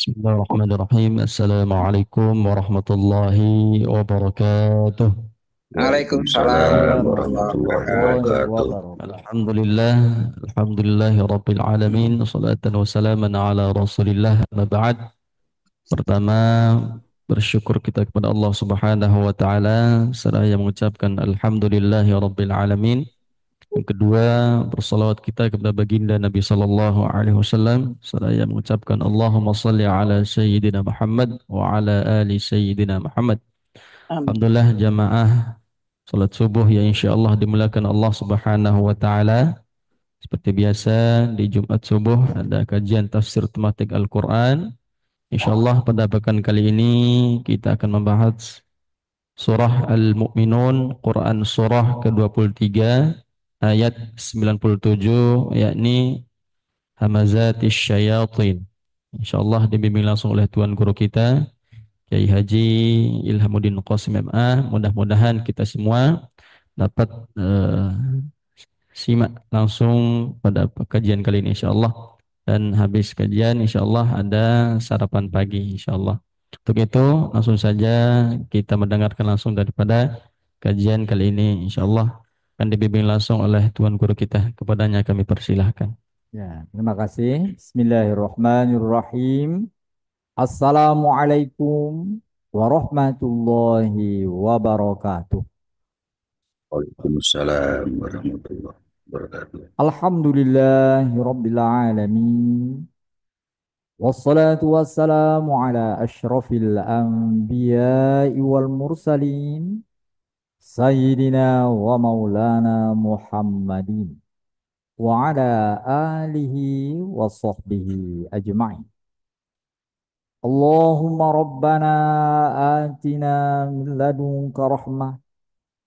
Bismillahirrahmanirrahim. Assalamualaikum warahmatullahi wabarakatuh. Waalaikumsalam Waalaikumsalam warahmatullahi warahmatullahi wabarakatuh. wabarakatuh. Alhamdulillah, alhamdulillahi rabbil alamin. Salatan wa salaman ala Rasulillah. Amma ba'd. Pertama, bersyukur kita kepada Allah Subhanahu wa taala seraya mengucapkan alhamdulillahi rabbil alamin. Yang kedua, bersalawat kita kepada baginda Nabi sallallahu alaihi wasallam seraya mengucapkan Allahumma salli ala sayyidina Muhammad wa ala ali sayyidina Muhammad. Amin. Alhamdulillah jamaah salat subuh yang insyaallah dimuliakan Allah Subhanahu wa taala. Seperti biasa di Jumat subuh ada kajian tafsir tematik Al-Qur'an. Insyaallah pada pekan kali ini kita akan membahas surah Al-Mu'minun, Quran surah ke-23 ayat 97, yakni hamazatis syayatin. Insyaallah dibimbing langsung oleh Tuan Guru kita Kiai Haji Ilhamuddin Qasim MA. Mudah-mudahan kita semua dapat simak langsung pada kajian kali ini insyaallah, dan habis kajian insyaallah ada sarapan pagi insyaallah. Untuk itu langsung saja kita mendengarkan langsung daripada kajian kali ini insyaallah akan dibimbing langsung oleh Tuan Guru kita. Kepadanya kami persilahkan. Ya, terima kasih. Bismillahirrahmanirrahim. Assalamualaikum warahmatullahi wabarakatuh. Waalaikumsalam warahmatullahi wabarakatuh. Alhamdulillahi rabbil alamin. Wassalatu wassalamu ala asyrafil anbiya'i wal mursalin. Sayyidina wa maulana Muhammadin. Wa ala alihi wa sahbihi ajma'in. Allahumma rabbana atina min ladunka rahmah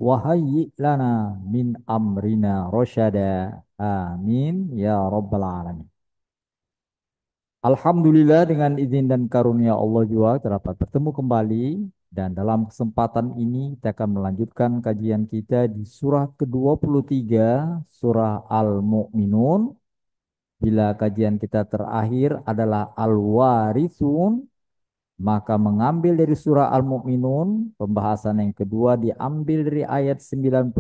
wa hayyi' lana min amrina rasyada. Amin ya rabbal alamin. Alhamdulillah dengan izin dan karunia Allah juga terdapat bertemu kembali, dan dalam kesempatan ini kita akan melanjutkan kajian kita di surah ke-23 surah Al-Mu'minun. Bila kajian kita terakhir adalah Al-Warithun, maka mengambil dari surah Al-Mu'minun, pembahasan yang kedua diambil dari ayat 97,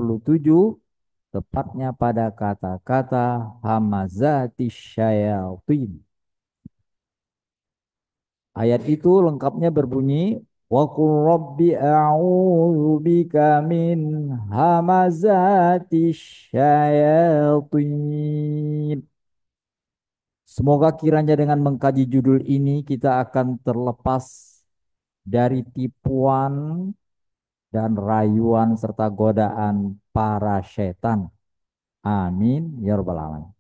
tepatnya pada kata-kata hamazati syayatin. Ayat itu lengkapnya berbunyi, wa qur rabbi a'udzu bika min hamazati syayatin. Semoga kiranya dengan mengkaji judul ini kita akan terlepas dari tipuan dan rayuan serta godaan para setan. Amin ya rabbal alamin.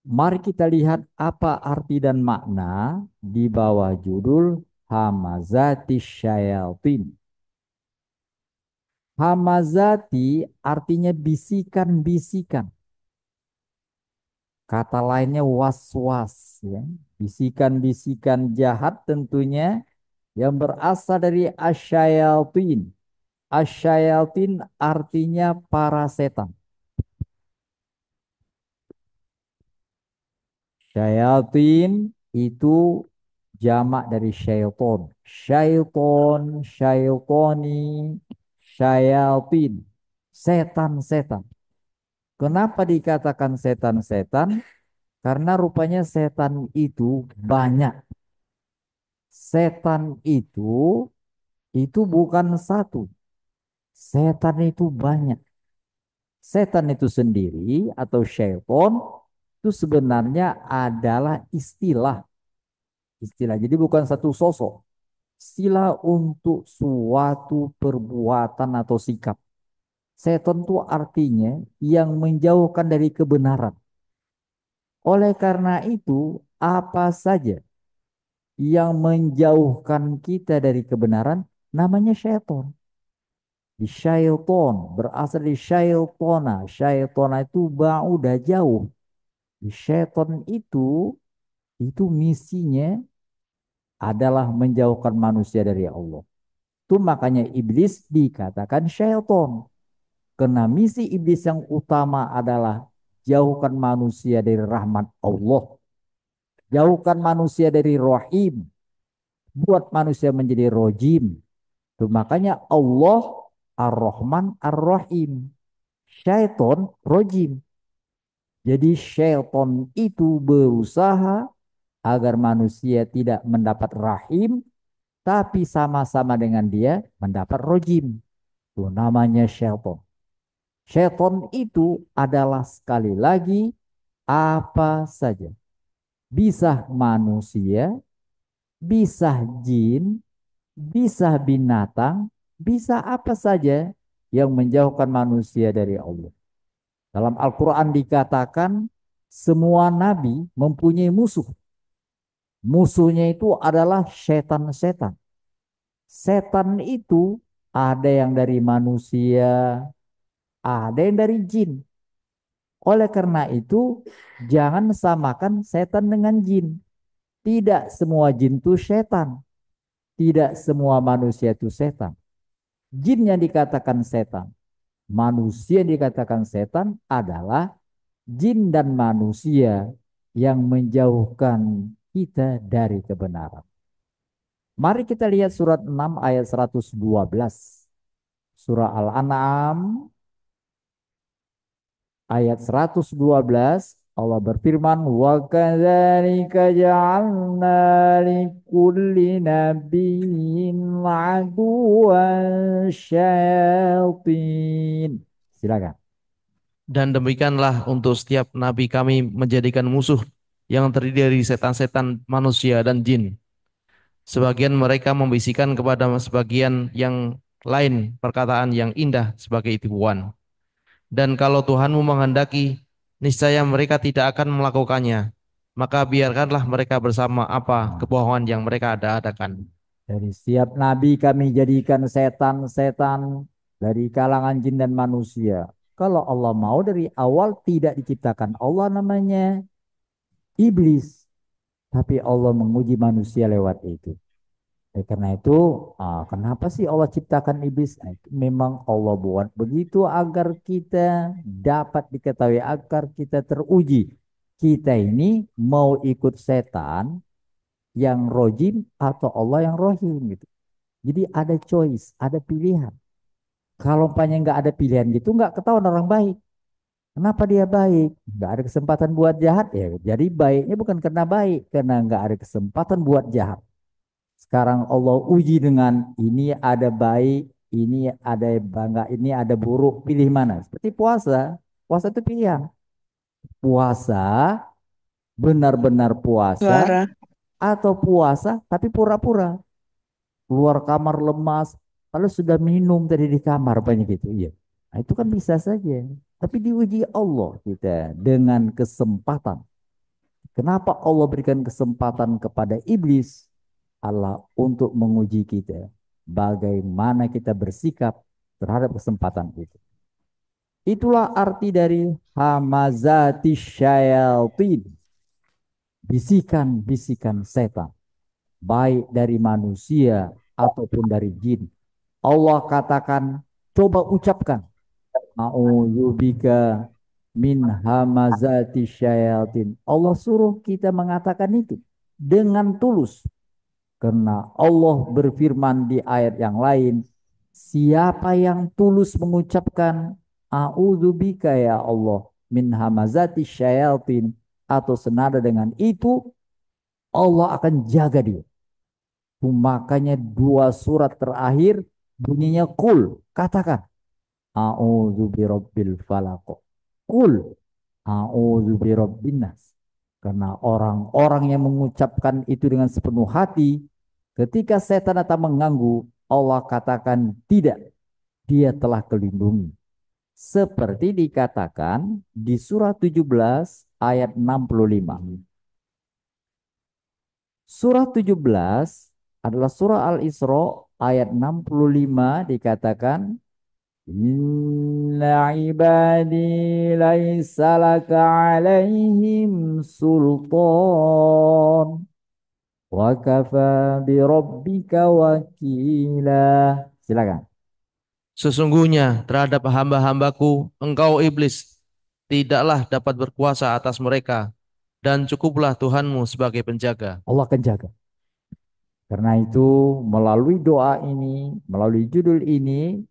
Mari kita lihat apa arti dan makna di bawah judul hamazati syayatin. Hamazati artinya bisikan-bisikan. Kata lainnya was-was, ya. Bisikan-bisikan jahat tentunya yang berasal dari asyayatin. Asyayatin artinya para setan. Syayatin itu jamak dari syaiton. Syaiton, syaitoni, syayatin. Setan-setan. Kenapa dikatakan setan-setan? Karena rupanya setan itu banyak. Setan itu bukan satu. Setan itu banyak. Setan itu sendiri atau syaiton itu sebenarnya adalah istilah. Istilah. Jadi bukan satu sosok. Istilah untuk suatu perbuatan atau sikap. Setan itu artinya yang menjauhkan dari kebenaran. Oleh karena itu, apa saja yang menjauhkan kita dari kebenaran namanya syaitan. Syaiton berasal dari syaitona. Syaitona itu udah jauh. Syaiton itu misinya adalah menjauhkan manusia dari Allah. Itu makanya iblis dikatakan syaiton. Karena misi iblis yang utama adalah jauhkan manusia dari rahmat Allah. Jauhkan manusia dari rohim. Buat manusia menjadi rojim. Tuh, makanya Allah Ar-Rahman Ar-Rahim. Syaiton rojim. Jadi syaiton itu berusaha agar manusia tidak mendapat rahim, tapi sama-sama dengan dia mendapat rojim. Itu namanya syaiton. Syaiton itu adalah sekali lagi apa saja. Bisa manusia, bisa jin, bisa binatang, bisa apa saja yang menjauhkan manusia dari Allah. Dalam Al-Quran dikatakan semua nabi mempunyai musuh. Musuhnya itu adalah setan-setan. Setan itu ada yang dari manusia, ada yang dari jin. Oleh karena itu, jangan samakan setan dengan jin. Tidak semua jin itu setan. Tidak semua manusia itu setan. Jin yang dikatakan setan, manusia yang dikatakan setan adalah jin dan manusia yang menjauhkan kita dari kebenaran. Mari kita lihat surat 6 ayat 112. Surah Al-An'am ayat 112, Allah berfirman, wa kadzalika ja'alna likulli nabiyyin aduwwan syayatin. Silakan. Dan demikianlah untuk setiap nabi kami menjadikan musuh yang terdiri dari setan-setan manusia dan jin. Sebagian mereka membisikkan kepada sebagian yang lain perkataan yang indah sebagai tipuan. Dan kalau Tuhanmu menghendaki, niscaya mereka tidak akan melakukannya. Maka biarkanlah mereka bersama apa Nah, kebohongan yang mereka ada-adakan. dari setiap nabi kami jadikan setan-setan dari kalangan jin dan manusia. Kalau Allah mau dari awal tidak diciptakan Allah namanya iblis. Tapi Allah menguji manusia lewat itu. Karena itu, kenapa sih Allah ciptakan iblis? Nah, itu memang Allah buat begitu agar kita dapat diketahui, agar kita teruji. Kita ini mau ikut setan yang rojim atau Allah yang rohim gitu. Jadi ada choice, ada pilihan. Kalau umpamanya nggak ada pilihan gitu, nggak ketahuan orang baik. Kenapa dia baik? Nggak ada kesempatan buat jahat ya. Jadi baiknya bukan karena baik, karena nggak ada kesempatan buat jahat. Sekarang Allah uji dengan ini ada baik, ini ada bangga, ini ada buruk. Pilih mana? Seperti puasa. Puasa itu pilihan. Puasa, benar-benar puasa, Suara. atau puasa tapi pura-pura. Keluar kamar lemas, lalu sudah minum tadi di kamar banyak gitu. Iya. Nah, itu kan bisa saja. Tapi diuji Allah kita dengan kesempatan. Kenapa Allah berikan kesempatan kepada iblis? Allah untuk menguji kita. Bagaimana kita bersikap terhadap kesempatan itu. Itulah arti dari hamazati syayatin. Bisikan-bisikan setan. Baik dari manusia ataupun dari jin. Allah katakan, coba ucapkan. A'udzubika min hamazati syayatin. Allah suruh kita mengatakan itu dengan tulus. Karena Allah berfirman di ayat yang lain, siapa yang tulus mengucapkan a'udzubika ya Allah min hamazati syayatin atau senada dengan itu, Allah akan jaga dia. Makanya dua surat terakhir bunyinya kul, katakan a'udzu birabbil falaq. Kul a'udzu birabbin nas. Karena orang-orang yang mengucapkan itu dengan sepenuh hati, ketika setan datang mengganggu, Allah katakan tidak, dia telah kelindungi. Seperti dikatakan di surah 17 ayat 65. Surah 17 adalah surah Al-Isra ayat 65 dikatakan Inna ibadi laisa laka alaihim sultan wa kafa bi rabbika wakila. Silakan. Sesungguhnya terhadap hamba-hambaku, engkau iblis, tidaklah dapat berkuasa atas mereka. dan cukuplah Tuhanmu sebagai penjaga. Allah akan jaga. Karena itu melalui doa ini, melalui judul ini,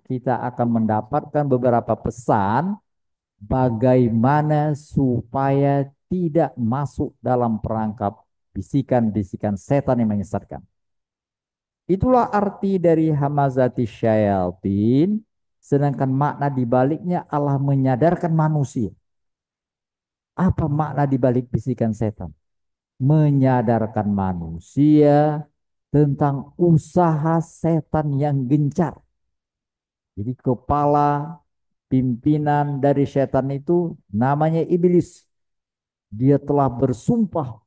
kita akan mendapatkan beberapa pesan bagaimana supaya tidak masuk dalam perangkap bisikan-bisikan setan yang menyesatkan. Itulah arti dari hamazati syayatin, sedangkan makna dibaliknya Allah menyadarkan manusia. Apa makna dibalik bisikan setan? Menyadarkan manusia tentang usaha setan yang gencar. Jadi kepala pimpinan dari setan itu namanya iblis. Dia telah bersumpah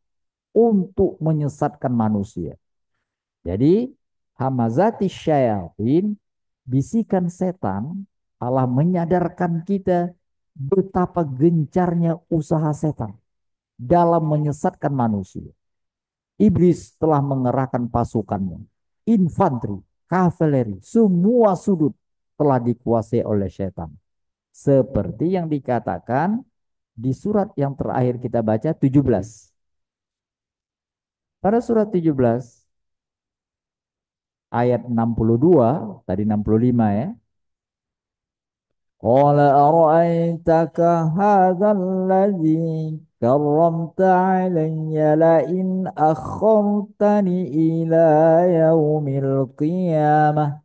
untuk menyesatkan manusia. Jadi hamazati syayatin, bisikan setan, Allah menyadarkan kita betapa gencarnya usaha setan dalam menyesatkan manusia. Iblis telah mengerahkan pasukannya, infanteri, kavaleri, semua sudut telah dikuasai oleh setan. Seperti yang dikatakan di surat yang terakhir kita baca 17. Pada surat 17 ayat 62, tadi 65 ya. Qala ara'aitaka hadzal ladzi karramta 'alayya la in akhartani ila yaumil qiyamah.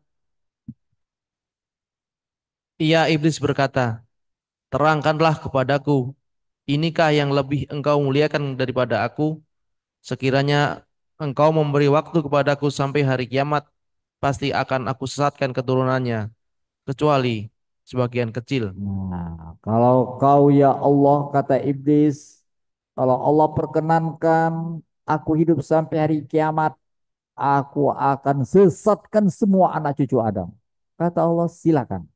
Ia iblis berkata, terangkanlah kepadaku, inikah yang lebih engkau muliakan daripada aku? Sekiranya engkau memberi waktu kepadaku sampai hari kiamat, pasti akan aku sesatkan keturunannya, kecuali sebagian kecil. Nah, kalau kau ya Allah, kata iblis, kalau Allah perkenankan aku hidup sampai hari kiamat, aku akan sesatkan semua anak cucu Adam. Kata Allah, silakan,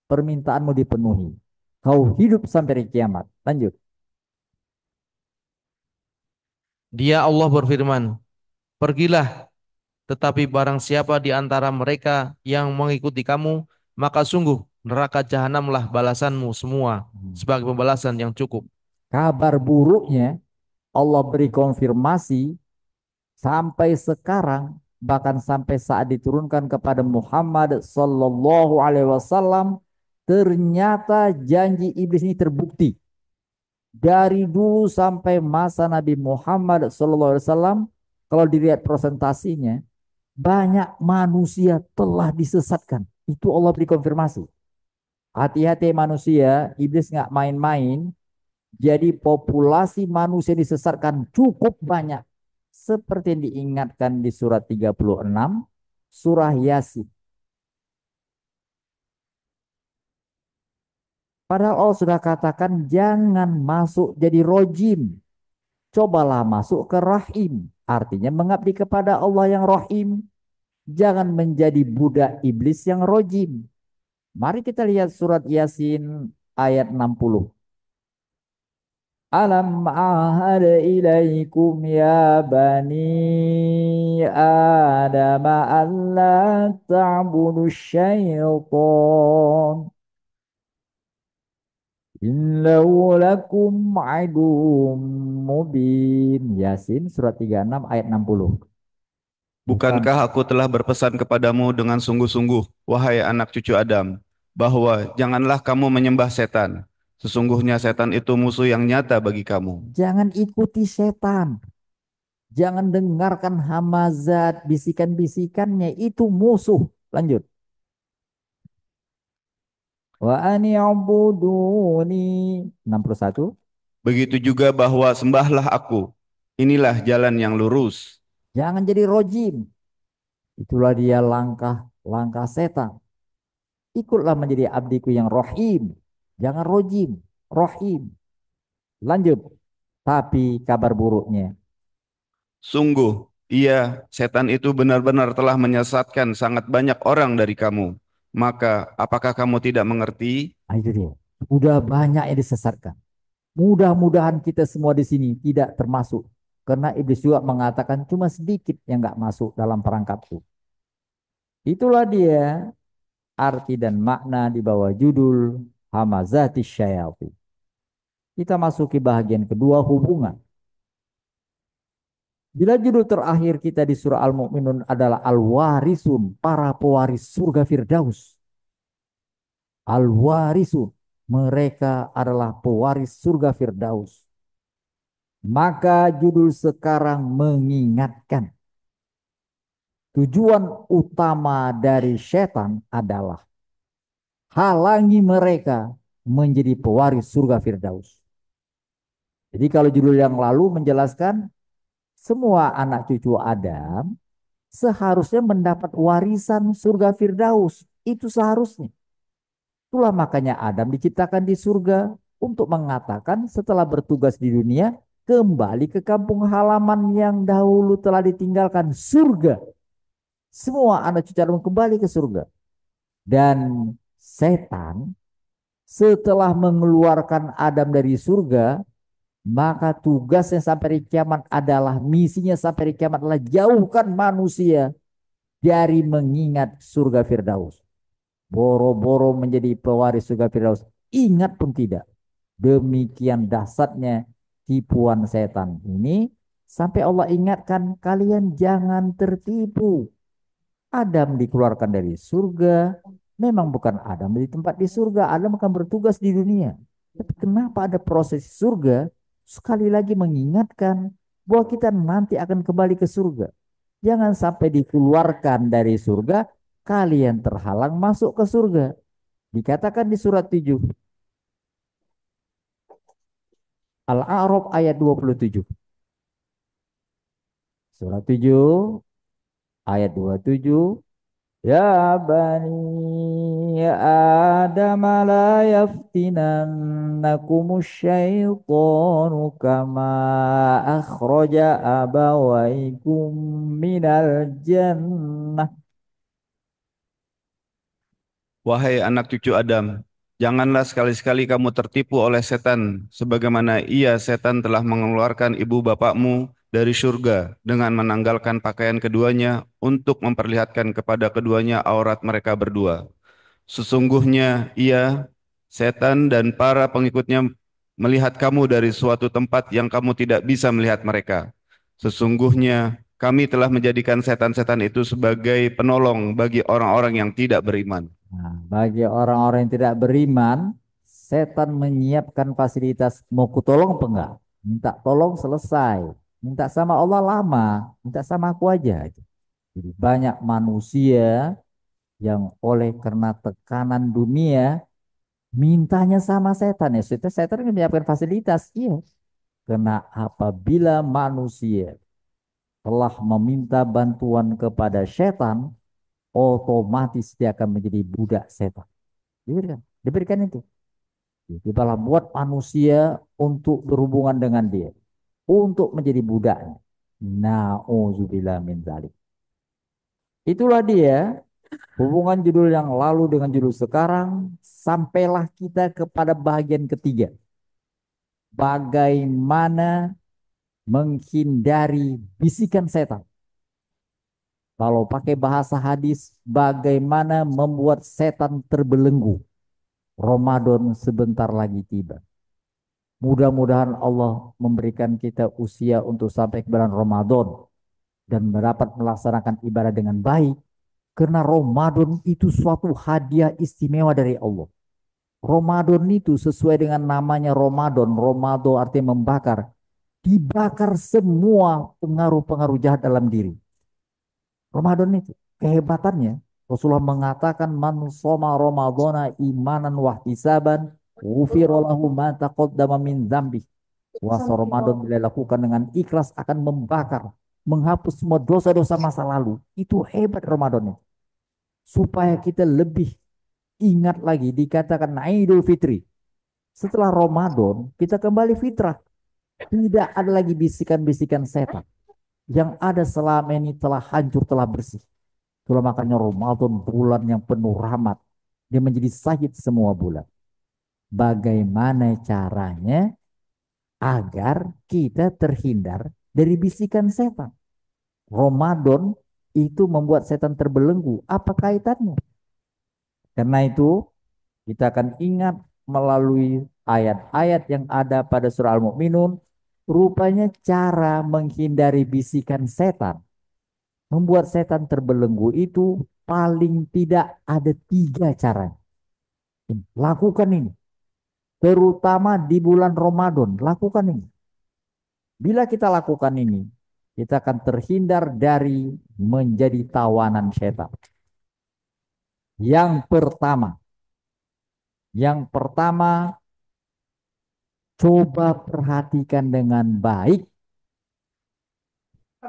permintaanmu dipenuhi. Kau hidup sampai hari kiamat. Lanjut. Dia Allah berfirman, pergilah, tetapi barang siapa di antara mereka yang mengikuti kamu, maka sungguh neraka jahanamlah balasanmu semua sebagai pembalasan yang cukup. Kabar buruknya, Allah beri konfirmasi sampai sekarang, bahkan sampai saat diturunkan kepada Muhammad Sallallahu Alaihi Wasallam, ternyata janji iblis ini terbukti. Dari dulu sampai masa Nabi Muhammad SAW, kalau dilihat presentasinya, banyak manusia telah disesatkan. Itu Allah beri konfirmasi. Hati-hati manusia, iblis nggak main-main. Jadi populasi manusia disesatkan cukup banyak. Seperti yang diingatkan di surat 36, surah Yasin. Padahal Allah sudah katakan jangan masuk jadi rojim. Cobalah masuk ke rahim. Artinya mengabdi kepada Allah yang rahim. Jangan menjadi budak iblis yang rojim. Mari kita lihat surat Yasin ayat 60. Alam ahad ilaikum ya bani Adam alla ta'budu syaitan. Innahu lakum aidum mubin. Yasin surat 36 ayat 60. Bukankah aku telah berpesan kepadamu dengan sungguh-sungguh, wahai anak cucu Adam, bahwa janganlah kamu menyembah setan. Sesungguhnya setan itu musuh yang nyata bagi kamu. Jangan ikuti setan. Jangan dengarkan hamazat, bisikan-bisikannya. Itu musuh. Lanjut. Wa ani'buduni 61. Begitu juga bahwa sembahlah aku. Inilah jalan yang lurus. Jangan jadi rojim. Itulah dia langkah setan. Ikutlah menjadi abdiku yang rohim. Jangan rojim. Rohim. Lanjut. Tapi kabar buruknya. Sungguh, iya, setan itu benar-benar telah menyesatkan sangat banyak orang dari kamu. Maka, apakah kamu tidak mengerti? Nah, itu dia. Udah banyak yang disesatkan. Mudah-mudahan kita semua di sini tidak termasuk. Karena iblis juga mengatakan cuma sedikit yang nggak masuk dalam perangkapku. Itulah dia arti dan makna di bawah judul Hamazati Syayatin. Kita masuki bagian kedua, hubungan. Bila judul terakhir kita di surah Al-Mu'minun adalah Al-Warisun, para pewaris surga Firdaus. Al-Warisun, mereka adalah pewaris surga Firdaus. Maka judul sekarang mengingatkan tujuan utama dari setan adalah halangi mereka menjadi pewaris surga Firdaus. Jadi kalau judul yang lalu menjelaskan semua anak cucu Adam seharusnya mendapat warisan surga Firdaus. Itu seharusnya. Itulah makanya Adam diciptakan di surga untuk mengatakan setelah bertugas di dunia kembali ke kampung halaman yang dahulu telah ditinggalkan, surga. Semua anak cucu Adam kembali ke surga. Dan setan setelah mengeluarkan Adam dari surga, maka tugasnya sampai di kiamat adalah, misinya sampai di kiamat adalah jauhkan manusia dari mengingat surga Firdaus. Boro-boro menjadi pewaris surga Firdaus, ingat pun tidak. Demikian dahsyatnya tipuan setan ini, sampai Allah ingatkan kalian jangan tertipu. Adam dikeluarkan dari surga, memang bukan Adam di tempat di surga, Adam akan bertugas di dunia. Tapi kenapa ada proses surga? Sekali lagi mengingatkan bahwa kita nanti akan kembali ke surga. Jangan sampai dikeluarkan dari surga, kalian terhalang masuk ke surga. Dikatakan di surat 7. Al-A'raf ayat 27. Surat 7 ayat 27. Ya bani Adam la yaftinannakumus syaitanu kama akhraja abawaikum minal jannah. Wahai anak cucu Adam, janganlah sekali-sekali kamu tertipu oleh setan, sebagaimana setan telah mengeluarkan ibu bapakmu dari surga dengan menanggalkan pakaian keduanya untuk memperlihatkan kepada keduanya aurat mereka berdua. Sesungguhnya setan dan para pengikutnya melihat kamu dari suatu tempat yang kamu tidak bisa melihat mereka. Sesungguhnya kami telah menjadikan setan-setan itu sebagai penolong bagi orang-orang yang tidak beriman. Nah, bagi orang-orang yang tidak beriman, setan menyiapkan fasilitas, mau kutolong apa enggak? Minta tolong selesai. Minta sama Allah lama, minta sama aku aja. Jadi banyak manusia yang oleh karena tekanan dunia mintanya sama setan ya. Setan kan menyiapkan fasilitas, iya. Karena apabila manusia telah meminta bantuan kepada setan, otomatis dia akan menjadi budak setan. Diberikan itu. Dia telah buat manusia untuk berhubungan dengan dia, untuk menjadi budaknya. Nauzubillah min dzalik. Itulah dia hubungan judul yang lalu dengan judul sekarang. Sampailah kita kepada bagian ketiga. Bagaimana menghindari bisikan setan. Kalau pakai bahasa hadis, bagaimana membuat setan terbelenggu. Ramadan sebentar lagi tiba. Mudah-mudahan Allah memberikan kita usia untuk sampai ke bulan Ramadan dan dapat melaksanakan ibadah dengan baik. Karena Ramadan itu suatu hadiah istimewa dari Allah. Ramadan itu sesuai dengan namanya Ramadan. Ramadan artinya membakar. Dibakar semua pengaruh-pengaruh jahat dalam diri. Ramadan itu kehebatannya. Rasulullah mengatakan man soma Ramadana imanan wahtisaban ghufira lahu ma taqaddama min dzambi. Puasa Ramadan bila dilakukan dengan ikhlas akan membakar, menghapus semua dosa-dosa masa lalu. Itu hebat Ramadan itu. Supaya kita lebih ingat lagi, dikatakan Idul Fitri. Setelah Ramadan kita kembali fitrah. Tidak ada lagi bisikan-bisikan setan. Yang ada selama ini telah hancur, telah bersih. Itulah makanya Ramadan bulan yang penuh rahmat. Dia menjadi sahid semua bulan. Bagaimana caranya agar kita terhindar dari bisikan setan? Ramadan itu membuat setan terbelenggu. Apa kaitannya? Karena itu kita akan ingat melalui ayat-ayat yang ada pada surah Al-Mu'minun, rupanya cara menghindari bisikan setan, membuat setan terbelenggu itu paling tidak ada 3 cara. Lakukan ini, terutama di bulan Ramadan, lakukan ini. Bila kita lakukan ini, kita akan terhindar dari menjadi tawanan setan. Yang pertama, coba perhatikan dengan baik.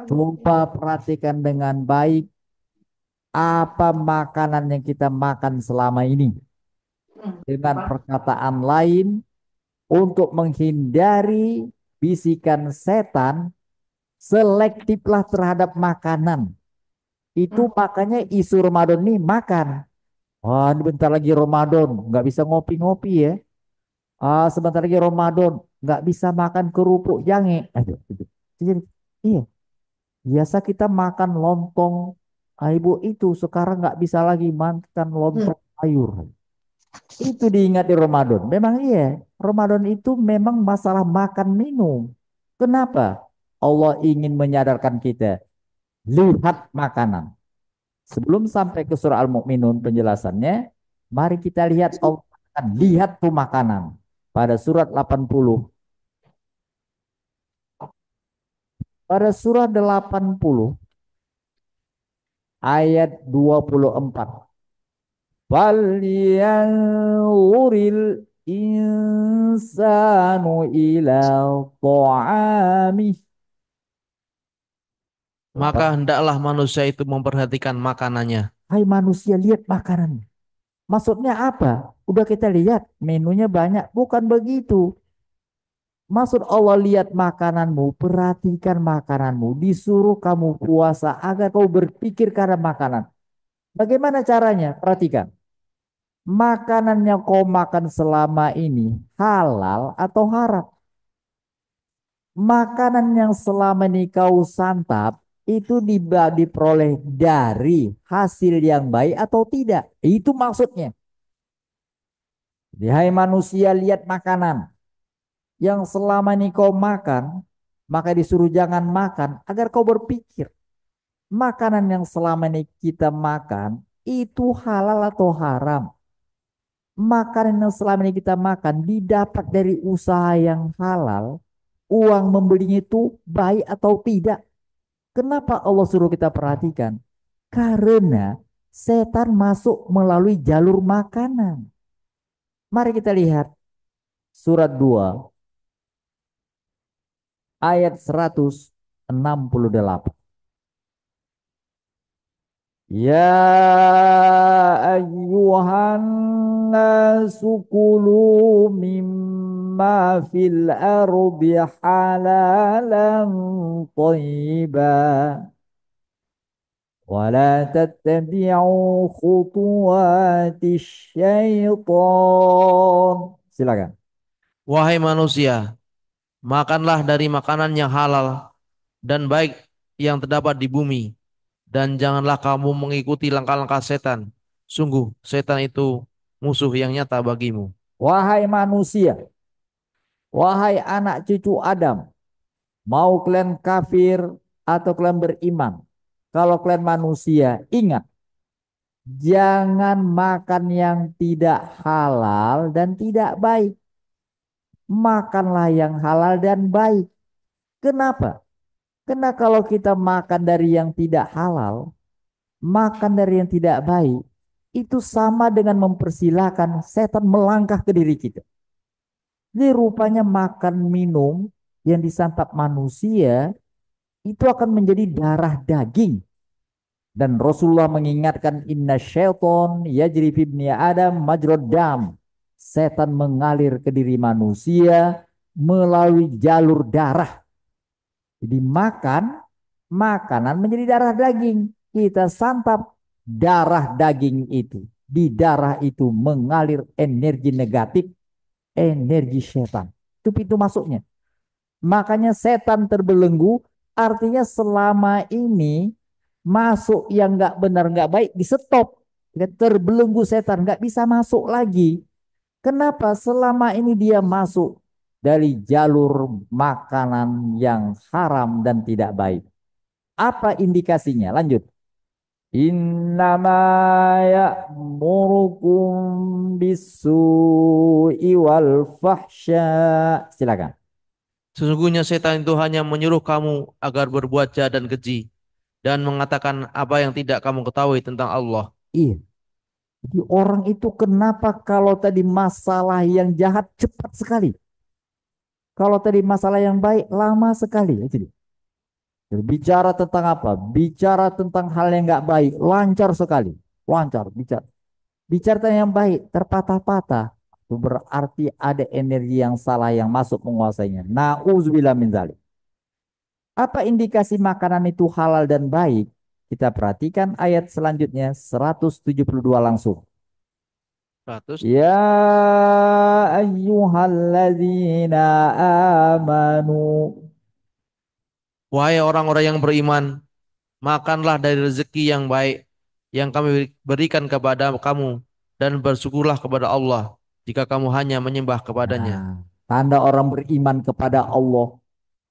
Coba perhatikan dengan baik apa makanan yang kita makan selama ini. Dengan perkataan lain, untuk menghindari bisikan setan, selektiflah terhadap makanan. Itu makanya isu Ramadan ini makan. Wah, ini bentar lagi Ramadan, nggak bisa ngopi-ngopi ya. Sebentar lagi Ramadan, nggak bisa makan kerupuk jange. Aduh, aduh. Iya, biasa kita makan lontong ibu itu, sekarang nggak bisa lagi makan lontong sayur. Itu diingat di Ramadan. Memang iya, Ramadan itu memang masalah makan minum. Kenapa? Allah ingin menyadarkan kita, lihat makanan. Sebelum sampai ke surah Al-Mu'minun penjelasannya, mari kita lihat Allah akan lihat tuh makanan. Pada surat 80. Pada surat 80 ayat 24. Falyanzuril insanu ila ta'amih. Maka hendaklah manusia itu memperhatikan makanannya. Hai manusia, lihat makanan. Maksudnya apa? Udah kita lihat menunya banyak. Bukan begitu. Maksud Allah, lihat makananmu, perhatikan makananmu. Disuruh kamu puasa agar kau berpikir karena makanan. Bagaimana caranya? Perhatikan. Makanan yang kau makan selama ini halal atau haram? Makanan yang selama ini kau santap itu diperoleh dari hasil yang baik atau tidak? Itu maksudnya. Jadi, hai manusia, lihat makanan yang selama ini kau makan, maka disuruh jangan makan agar kau berpikir. Makanan yang selama ini kita makan itu halal atau haram? Makanan yang selama ini kita makan didapat dari usaha yang halal, uang membelinya itu baik atau tidak? Kenapa Allah suruh kita perhatikan? Karena setan masuk melalui jalur makanan. Mari kita lihat surat 2 ayat 168. Ya ayyuhan nasu kulu mimma fil ardi halalan thayyiba wa la tattabi'u khutuwatis syaitan. Silakan. Wahai manusia, makanlah dari makanan yang halal dan baik yang terdapat di bumi. Dan janganlah kamu mengikuti langkah-langkah setan. Sungguh, setan itu musuh yang nyata bagimu. Wahai manusia, wahai anak cucu Adam, mau kalian kafir atau kalian beriman, kalau kalian manusia, ingat, jangan makan yang tidak halal dan tidak baik. Makanlah yang halal dan baik. Kenapa? Karena kalau kita makan dari yang tidak halal, makan dari yang tidak baik, itu sama dengan mempersilahkan setan melangkah ke diri kita. Jadi rupanya makan minum yang disantap manusia itu akan menjadi darah daging. Dan Rasulullah mengingatkan, inna syaiton yajri fi ibni Adam majrod dam. Setan mengalir ke diri manusia melalui jalur darah. Jadi makanan menjadi darah daging. Kita santap darah daging itu. Di darah itu mengalir energi negatif, energi setan. Itu pintu masuknya. Makanya setan terbelenggu, artinya selama ini masuk yang nggak benar nggak baik di stop. Terbelenggu setan nggak bisa masuk lagi. Kenapa selama ini dia masuk dari jalur makanan yang haram dan tidak baik? Apa indikasinya? Lanjut. Innama ya'murukum bisu'i wal fahsya. Silakan. Sesungguhnya setan itu hanya menyuruh kamu agar berbuat jahat dan keji dan mengatakan apa yang tidak kamu ketahui tentang Allah. Iya. Jadi orang itu kenapa kalau tadi masalah yang jahat cepat sekali. Kalau tadi masalah yang baik lama sekali. Itu dia. Berbicara tentang apa? Bicara tentang hal yang nggak baik. Lancar sekali. Lancar. Bicara. Bicara tentang yang baik. Terpatah-patah. Itu berarti ada energi yang salah yang masuk menguasainya. Na'udzubillah min dzalik. Apa indikasi makanan itu halal dan baik? Kita perhatikan ayat selanjutnya 172 langsung. 100. Ya ayyuhalladzina amanu. Wahai orang-orang yang beriman, makanlah dari rezeki yang baik yang kami berikan kepada kamu dan bersyukurlah kepada Allah jika kamu hanya menyembah kepadanya. Nah, tanda orang beriman kepada Allah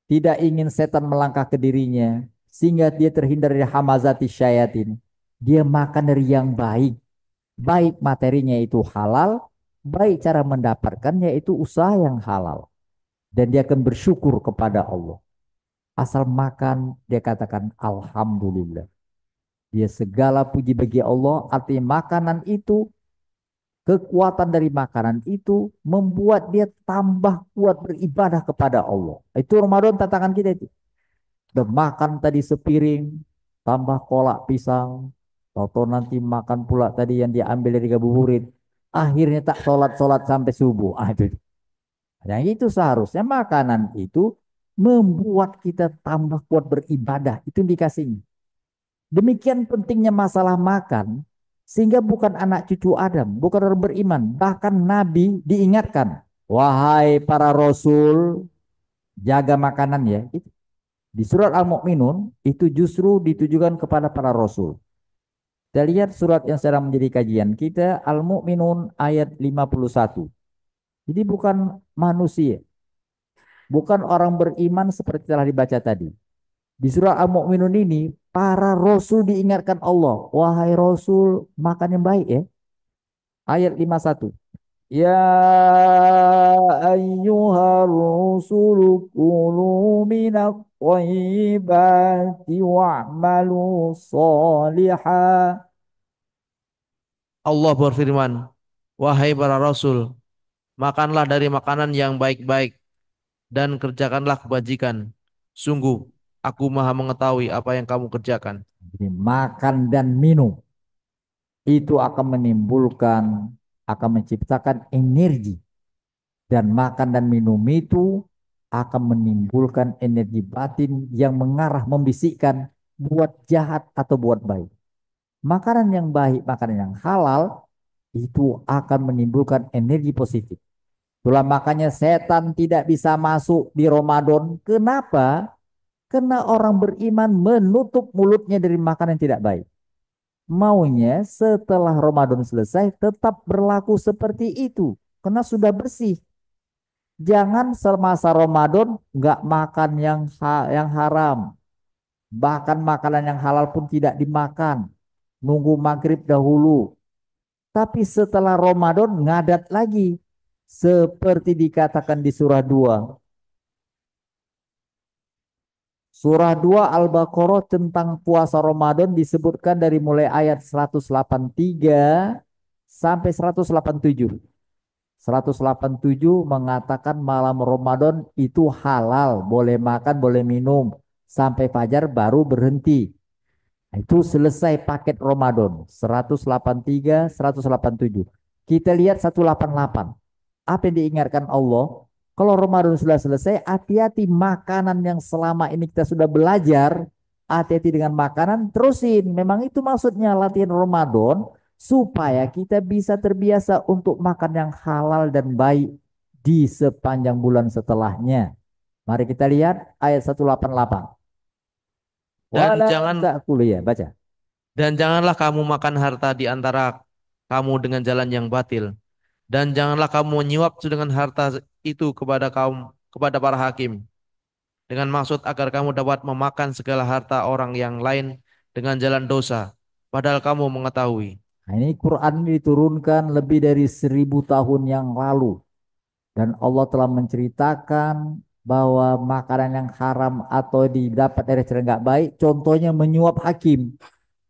tidak ingin setan melangkah ke dirinya sehingga dia terhindar dari hamazati syayatin. Dia makan dari yang baik, baik materinya itu halal, baik cara mendapatkannya itu usaha yang halal. Dan dia akan bersyukur kepada Allah. Asal makan, dia katakan Alhamdulillah. Dia segala puji bagi Allah, artinya makanan itu, kekuatan dari makanan itu membuat dia tambah kuat beribadah kepada Allah. Itu Ramadan tantangan kita itu. Udah makan tadi sepiring, tambah kolak pisang, atau nanti makan pula tadi yang diambil dari ngabuburit. Akhirnya tak sholat-sholat sampai subuh. Ah, itu. Yang itu seharusnya makanan itu membuat kita tambah kuat beribadah. Itu indikasinya. Demikian pentingnya masalah makan, sehingga bukan anak cucu Adam, bukan orang beriman, bahkan Nabi diingatkan, wahai para rasul, jaga makanan ya. Di surat Al-Mu'minun itu justru ditujukan kepada para rasul. Kita lihat surat yang sedang menjadi kajian kita, Al-Mu'minun ayat 51. Jadi bukan manusia, bukan orang beriman seperti telah dibaca tadi. Di surah Al-Mu'minun ini, para rasul diingatkan Allah. Wahai rasul, makan yang baik ya. Ayat 51. Ya ayyuhar rusulu kulu minat thayyibati wa'malu salihah. Allah berfirman, wahai para rasul, makanlah dari makanan yang baik-baik dan kerjakanlah kebajikan. Sungguh, aku maha mengetahui apa yang kamu kerjakan. Jadi makan dan minum itu akan menimbulkan, akan menciptakan energi. Dan makan dan minum itu akan menimbulkan energi batin yang mengarah membisikkan buat jahat atau buat baik. Makanan yang baik, makanan yang halal itu akan menimbulkan energi positif. Itulah makanya setan tidak bisa masuk di Ramadan. Kenapa? Karena orang beriman menutup mulutnya dari makanan yang tidak baik. Maunya setelah Ramadan selesai tetap berlaku seperti itu. Karena sudah bersih. Jangan semasa Ramadan nggak makan yang haram. Bahkan makanan yang halal pun tidak dimakan. Nunggu maghrib dahulu. Tapi setelah Ramadan ngadat lagi. Seperti dikatakan di surah 2. Surah 2 Al-Baqarah tentang puasa Ramadan disebutkan dari mulai ayat 183 sampai 187. 187 mengatakan malam Ramadan itu halal, boleh makan, boleh minum. Sampai fajar baru berhenti. Nah, itu selesai paket Ramadan. 183, 187. Kita lihat 188. Apa yang diingatkan Allah? Kalau Ramadan sudah selesai, hati-hati makanan yang selama ini kita sudah belajar. Hati-hati dengan makanan, terusin. Memang itu maksudnya latihan Ramadan supaya kita bisa terbiasa untuk makan yang halal dan baik di sepanjang bulan setelahnya. Mari kita lihat ayat 188. Dan Wala jangan ta'kulu ya, baca. dan janganlah kamu makan harta di antara kamu dengan jalan yang batil Dan janganlah kamu menyuap dengan harta itu kepada para hakim dengan maksud agar kamu dapat memakan segala harta orang yang lain dengan jalan dosa, padahal kamu mengetahui. Nah, ini Quran ini diturunkan lebih dari 1.000 tahun yang lalu. Dan Allah telah menceritakan bahwa makanan yang haram atau didapat dari cara nggak baik, contohnya menyuap hakim.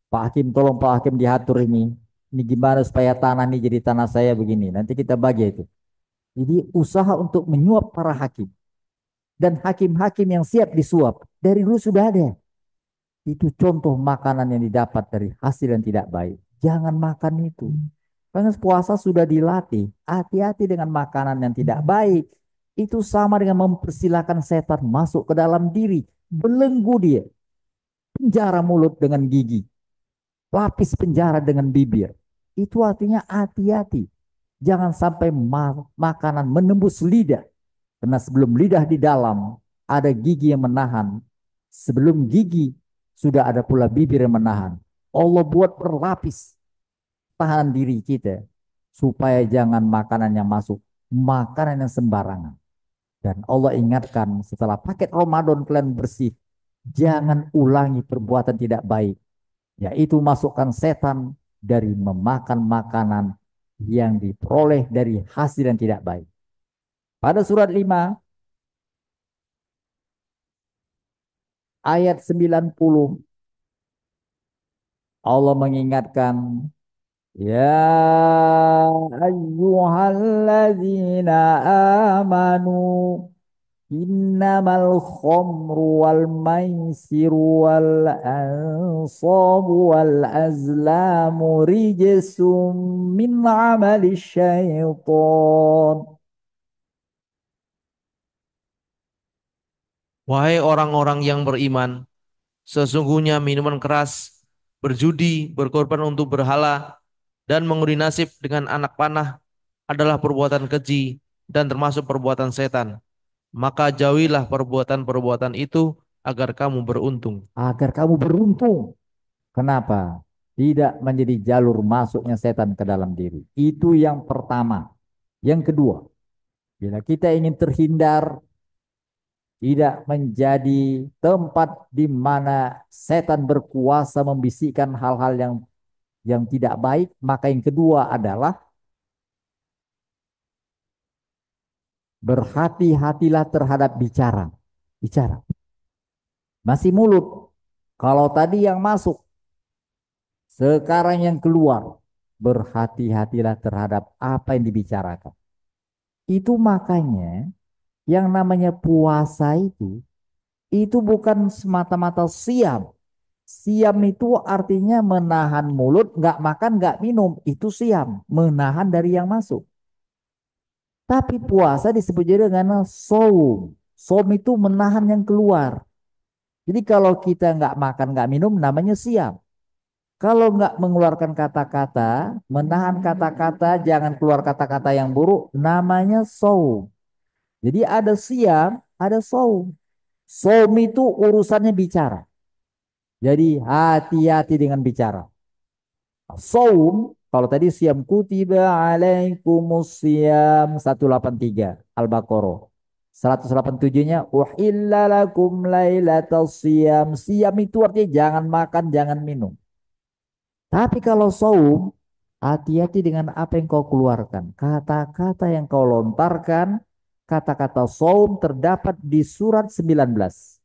Pak Hakim, tolong Pak Hakim diatur ini. Ini gimana supaya tanah ini jadi tanah saya begini. Nanti kita bagi itu. Jadi usaha untuk menyuap para hakim. Dan hakim-hakim yang siap disuap. Dari dulu sudah ada. Itu contoh makanan yang didapat dari hasil yang tidak baik. Jangan makan itu. Karena puasa sudah dilatih. Hati-hati dengan makanan yang tidak baik. Itu sama dengan mempersilahkan setan masuk ke dalam diri. Belenggu dia. Penjara mulut dengan gigi. Lapis penjara dengan bibir. Itu artinya hati-hati. Jangan sampai makanan menembus lidah. Karena sebelum lidah di dalam, ada gigi yang menahan. Sebelum gigi, sudah ada pula bibir yang menahan. Allah buat berlapis tahan diri kita. Supaya jangan makanan yang masuk, makanan yang sembarangan. Dan Allah ingatkan setelah paket Ramadan kalian bersih, jangan ulangi perbuatan tidak baik. Yaitu masukkan setan dari memakan makanan yang diperoleh dari hasil yang tidak baik. Pada surat 5 ayat 90 Allah mengingatkan, ya ayyuhalladzina amanu innamal khamru wal maisiru wal ansabu wal azlamu rijsum min amali syaitan. Wahai orang-orang yang beriman, sesungguhnya minuman keras, berjudi, berkorban untuk berhala, dan mengundi nasib dengan anak panah adalah perbuatan keji dan termasuk perbuatan setan. Maka jauhilah perbuatan-perbuatan itu agar kamu beruntung. Agar kamu beruntung. Kenapa? Tidak menjadi jalur masuknya setan ke dalam diri. Itu yang pertama. Yang kedua, bila kita ingin terhindar tidak menjadi tempat di mana setan berkuasa membisikkan hal-hal yang tidak baik, maka yang kedua adalah berhati-hatilah terhadap bicara. Bicara. Masih mulut. Kalau tadi yang masuk, sekarang yang keluar. Berhati-hatilah terhadap apa yang dibicarakan. Itu makanya yang namanya puasa itu bukan semata-mata siam. Siam itu artinya menahan mulut, nggak makan, nggak minum. Itu siam, menahan dari yang masuk. Tapi puasa disebut juga dengan saum. Saum itu menahan yang keluar. Jadi kalau kita nggak makan, nggak minum, namanya siam. Kalau nggak mengeluarkan kata-kata, menahan kata-kata, jangan keluar kata-kata yang buruk, namanya saum. Jadi ada siam, ada saum. Saum itu urusannya bicara. Jadi hati-hati dengan bicara. Saum, kalau tadi siam kutiba alaikumus siam 183 Al-Baqarah. 187-nya uhilla lakum lailatas siam. Siam itu artinya jangan makan, jangan minum. Tapi kalau saum, hati-hati dengan apa yang kau keluarkan. Kata-kata yang kau lontarkan, kata-kata saum terdapat di surat 19.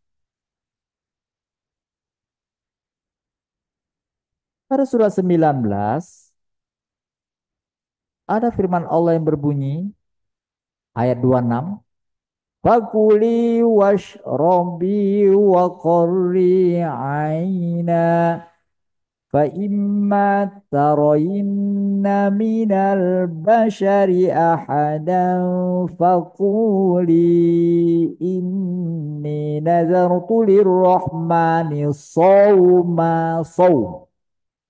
Pada surat 19 ada firman Allah yang berbunyi ayat 26. Fakuli washrobi wa qarri aina fa imma tarayinna minal bashari ahadan fakuli inni nazartu lirrahmani sawma sawm.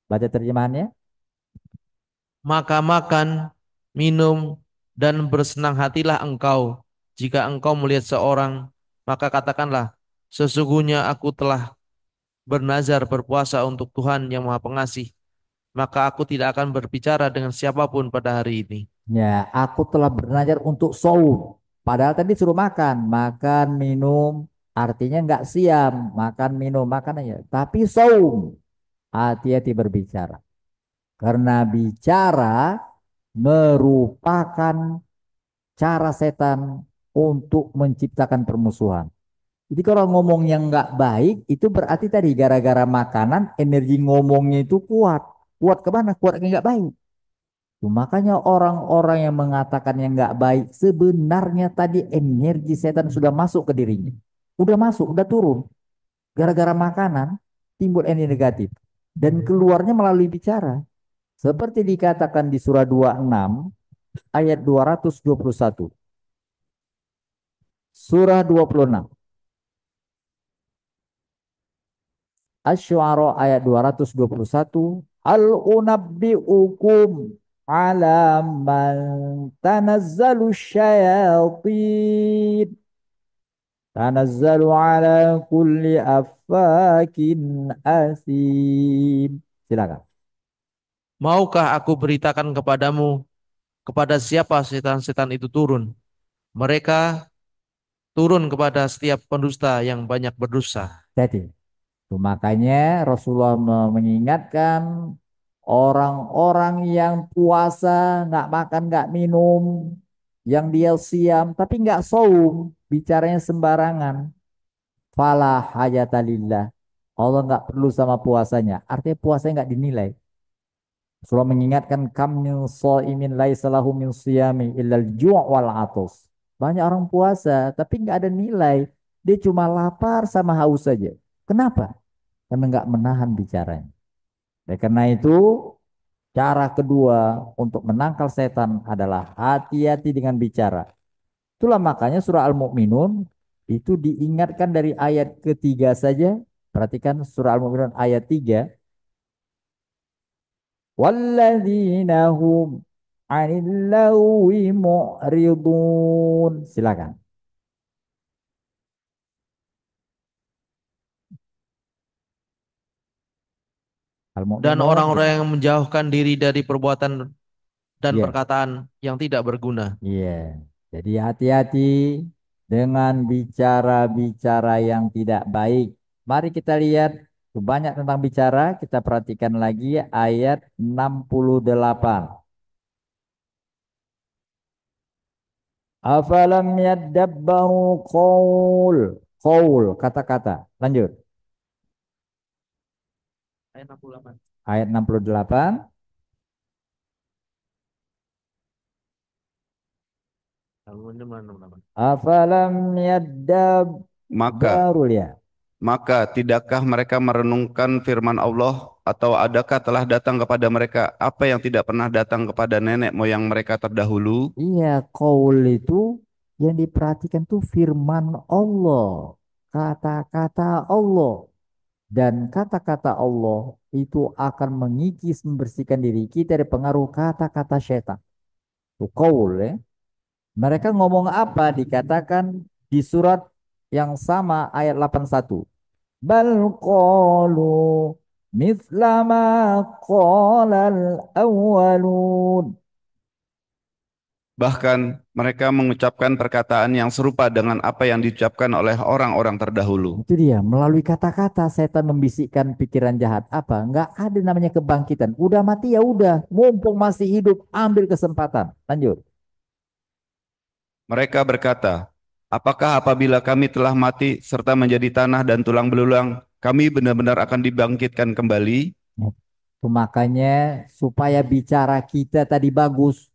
Baca terjemahannya. Maka makan, minum, dan bersenang hatilah engkau. Jika engkau melihat seorang, maka katakanlah, sesungguhnya aku telah bernazar berpuasa untuk Tuhan yang Maha Pengasih. Maka aku tidak akan berbicara dengan siapapun pada hari ini. Ya, aku telah belajar untuk saum. Padahal tadi suruh makan, makan, minum, artinya nggak siam, makan, minum, makan aja. Tapi saum, hati-hati berbicara. Karena bicara merupakan cara setan untuk menciptakan permusuhan. Jadi kalau ngomong yang nggak baik, itu berarti tadi gara-gara makanan, energi ngomongnya itu kuat. Kuat kemana? Kuat ke nggak baik. Tuh, makanya orang-orang yang mengatakan yang nggak baik sebenarnya tadi energi setan sudah masuk ke dirinya. Udah masuk, udah turun. Gara-gara makanan timbul energi negatif dan keluarnya melalui bicara. Seperti dikatakan di surah 26 ayat 221. Surah 26. Asy-Syu'ara ayat 221. Al unabbi'ukum ala man tanazzalu syayatin. Tanazzalu ala kulli affakin asim. Silakan. Maukah aku beritakan kepadamu kepada siapa setan-setan itu turun? Mereka turun kepada setiap pendusta yang banyak berdosa. Jadi, tuh makanya Rasulullah mengingatkan orang-orang yang puasa, nggak makan, nggak minum, yang dia siam, tapi nggak saum, bicaranya sembarangan. Fala hajatalillah. Allah nggak perlu sama puasanya. Artinya puasanya nggak dinilai. Rasulullah mengingatkan kam min shaimin laisa lahu min siyami illal ju' wal atos. Banyak orang puasa tapi nggak ada nilai. Dia cuma lapar sama haus saja. Kenapa? Karena nggak menahan bicaranya. Dan karena itu cara kedua untuk menangkal setan adalah hati-hati dengan bicara. Itulah makanya surah Al-Mu'minun itu diingatkan dari ayat ketiga saja. Perhatikan surah Al-Mu'minun ayat 3. Walladzina hum 'anil lagwi mu'ridun. Silakan. Dan Al-Mu'minun orang-orang 5. yang menjauhkan diri dari perbuatan dan Iya, perkataan yang tidak berguna. iya. Jadi hati-hati dengan bicara-bicara yang tidak baik. Mari kita lihat banyak tentang bicara, kita perhatikan lagi ayat 68. Afalam yadabbaru qaul. Qaul, kata-kata. Lanjut. Ayat 68. Ayat 68. Afalam Maka yadabbaru ya. Maka tidakkah mereka merenungkan firman Allah atau adakah telah datang kepada mereka apa yang tidak pernah datang kepada nenek moyang mereka terdahulu? Iya, qaul itu yang diperhatikan tuh firman Allah. Kata-kata Allah. Dan kata-kata Allah itu akan mengikis, membersihkan diri kita dari pengaruh kata-kata syaitan. Itu qaul ya. Mereka ngomong apa? Dikatakan di surat yang sama ayat 81. Bal qalu mithla ma qalal awwalun. Bahkan mereka mengucapkan perkataan yang serupa dengan apa yang diucapkan oleh orang-orang terdahulu. Itu dia, melalui kata-kata setan membisikkan pikiran jahat. Apa? Enggak ada namanya kebangkitan. Udah mati ya udah, mumpung masih hidup, ambil kesempatan. Lanjut. Mereka berkata, apakah apabila kami telah mati serta menjadi tanah dan tulang belulang, kami benar-benar akan dibangkitkan kembali? Itu makanya supaya bicara kita tadi bagus.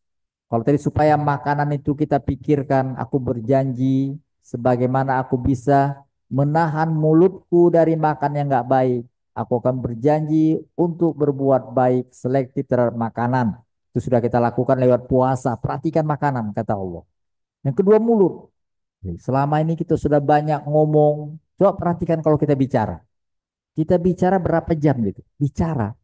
Kalau tadi supaya makanan itu kita pikirkan, aku berjanji sebagaimana aku bisa menahan mulutku dari makan yang nggak baik. Aku akan berjanji untuk berbuat baik selektif terhadap makanan. Itu sudah kita lakukan lewat puasa. Perhatikan makanan, kata Allah. Yang kedua mulut. Jadi, selama ini kita sudah banyak ngomong. Coba perhatikan kalau kita bicara. Kita bicara berapa jam gitu? Bicara.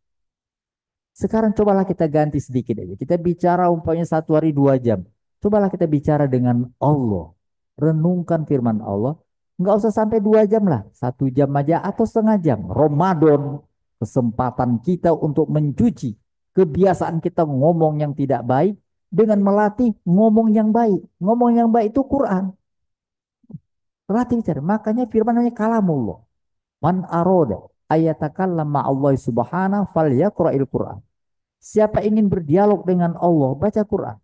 Sekarang cobalah kita ganti sedikit aja. Kita bicara umpamanya 1 hari 2 jam. Cobalah kita bicara dengan Allah. Renungkan firman Allah. Nggak usah sampai 2 jam lah. 1 jam aja atau setengah jam. Ramadan. Kesempatan kita untuk mencuci kebiasaan kita ngomong yang tidak baik. dengan melatih ngomong yang baik. Ngomong yang baik itu Quran. Latih bicara. Makanya firman namanya kalamullah. Man aroda ayatakallam ma'allahi subhanahu falyaqra'il Quran. Siapa ingin berdialog dengan Allah, baca Quran.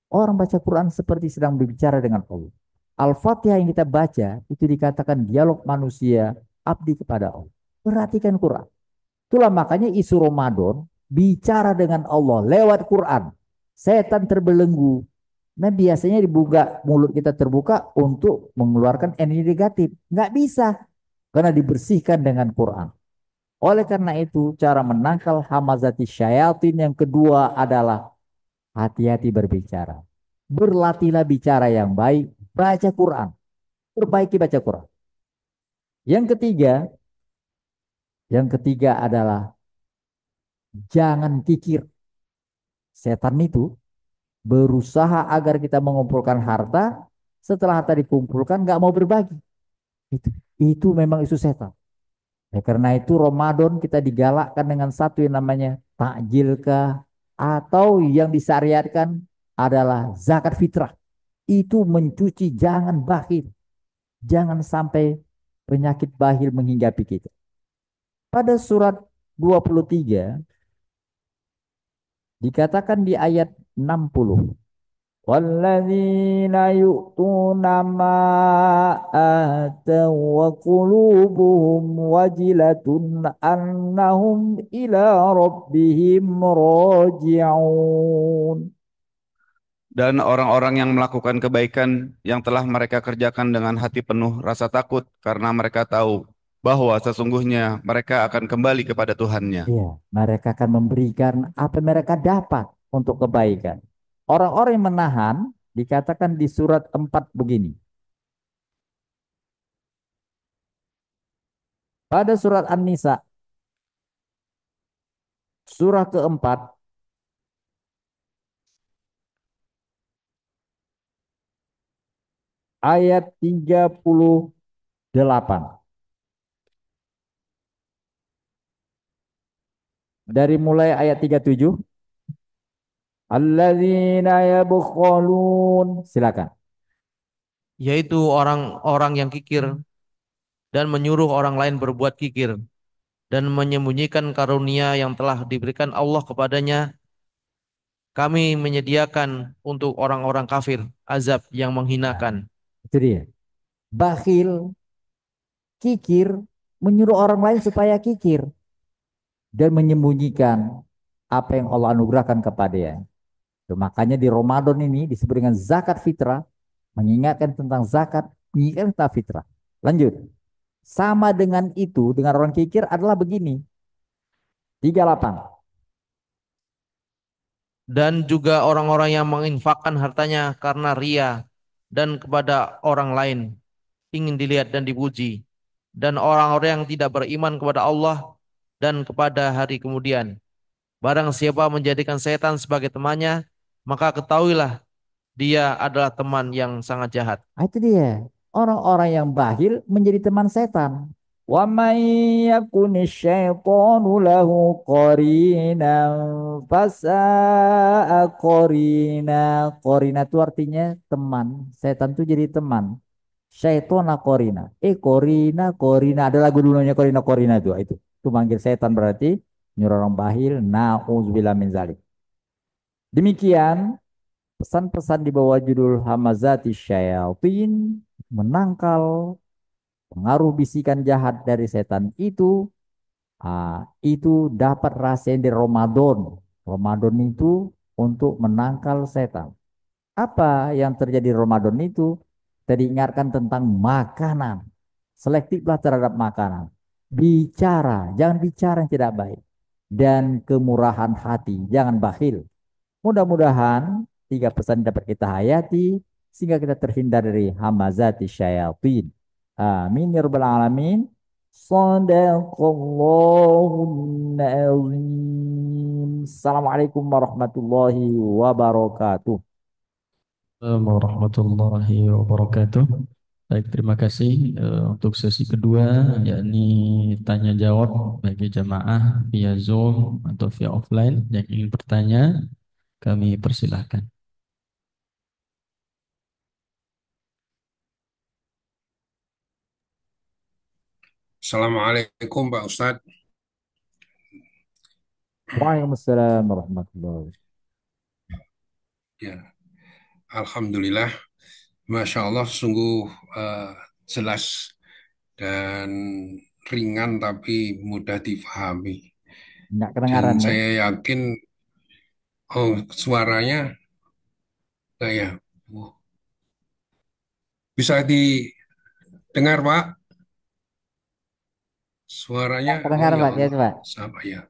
Orang baca Quran seperti sedang berbicara dengan Allah. Al-Fatihah yang kita baca itu dikatakan dialog manusia abdi kepada Allah. Perhatikan Quran. Itulah makanya isu Ramadan bicara dengan Allah lewat Quran. Setan terbelenggu. Nah biasanya dibuka mulut kita terbuka untuk mengeluarkan energi negatif. Nggak bisa karena dibersihkan dengan Quran. Oleh karena itu cara menangkal hamazati syayatin yang kedua adalah hati-hati berbicara. Berlatihlah bicara yang baik, baca Quran. Perbaiki baca Quran. Yang ketiga, yang ketiga adalah jangan kikir. Setan itu berusaha agar kita mengumpulkan harta, setelah harta dikumpulkan nggak mau berbagi. Itu itu memang isu setan. Ya, karena itu Ramadan kita digalakkan dengan satu yang namanya takjilkah atau yang disyariatkan adalah zakat fitrah. Itu mencuci, jangan bakhil. Jangan sampai penyakit bakhil menghinggapi kita. Pada surat 23 dikatakan di ayat 60. Walladzina yu'tuna ma ataw wa qulubuhum wajilatun annahum ila rabbihim raji'un. Dan orang-orang yang melakukan kebaikan yang telah mereka kerjakan dengan hati penuh rasa takut karena mereka tahu bahwa sesungguhnya mereka akan kembali kepada Tuhannya. Ya, mereka akan memberikan apa yang mereka dapat untuk kebaikan. Orang-orang yang menahan dikatakan di surat 4 begini. Pada surat An-Nisa, surah keempat, ayat 38. Dari mulai ayat 37. Alladzina yabukhalun. Silakan. Yaitu orang-orang yang kikir dan menyuruh orang lain berbuat kikir dan menyembunyikan karunia yang telah diberikan Allah kepadanya. Kami menyediakan untuk orang-orang kafir azab yang Nah, menghinakan. itu dia. Bakhil, kikir, menyuruh orang lain supaya kikir dan menyembunyikan apa yang Allah anugerahkan kepadanya. Makanya di Ramadan ini disebut dengan zakat fitrah, mengingatkan tentang zakat, mengingatkan tentang fitrah. Lanjut. Sama dengan itu, dengan orang kikir adalah begini. 38. Dan juga orang-orang yang menginfakkan hartanya karena ria dan kepada orang lain, ingin dilihat dan dipuji. Dan orang-orang yang tidak beriman kepada Allah dan kepada hari kemudian. Barang siapa menjadikan setan sebagai temannya, maka ketahuilah dia adalah teman yang sangat jahat. Itu dia. Orang-orang yang bahil menjadi teman setan. Wa may yakuni syaitanu lahu qarinan fasa'a qarina. Qarina itu artinya teman. Setan itu jadi teman. Syaitona qarina. Qarina, qarina. Ada lagu dulunya qarina, qarina itu. Itu manggil setan berarti nyuruh orang bahil. Na'udzubillah min zalik. Demikian pesan-pesan di bawah judul Hamazati Syayatin, menangkal pengaruh bisikan jahat dari setan itu dapat rasain di Ramadan. Ramadan itu untuk menangkal setan. Apa yang terjadi di Ramadan itu? Tadi ingatkan tentang makanan. Selektiflah terhadap makanan. Bicara, jangan bicara yang tidak baik. Dan kemurahan hati, jangan bakhil. Mudah-mudahan tiga pesan dapat kita hayati sehingga kita terhindar dari hamazati syayatin. Amin ya rabbal alamin. Shadaqallahun azim. Assalamualaikum warahmatullahi wabarakatuh. Assalamualaikum warahmatullahi wabarakatuh. Baik, terima kasih untuk sesi kedua, yakni tanya jawab bagi jamaah via Zoom atau via offline yang ingin bertanya, kami persilahkan. Assalamualaikum Pak Ustadz. Waalaikumsalam warahmatullahi. Ya, Alhamdulillah, Masya Allah, sungguh eh, jelas dan ringan tapi mudah difahami. Nggak Dan kedengaran ya? saya yakin, oh suaranya, ya, oh, bisa didengar Pak, suaranya, Nggak oh kedengaran ya Pak, ya Allah, coba. sama ya,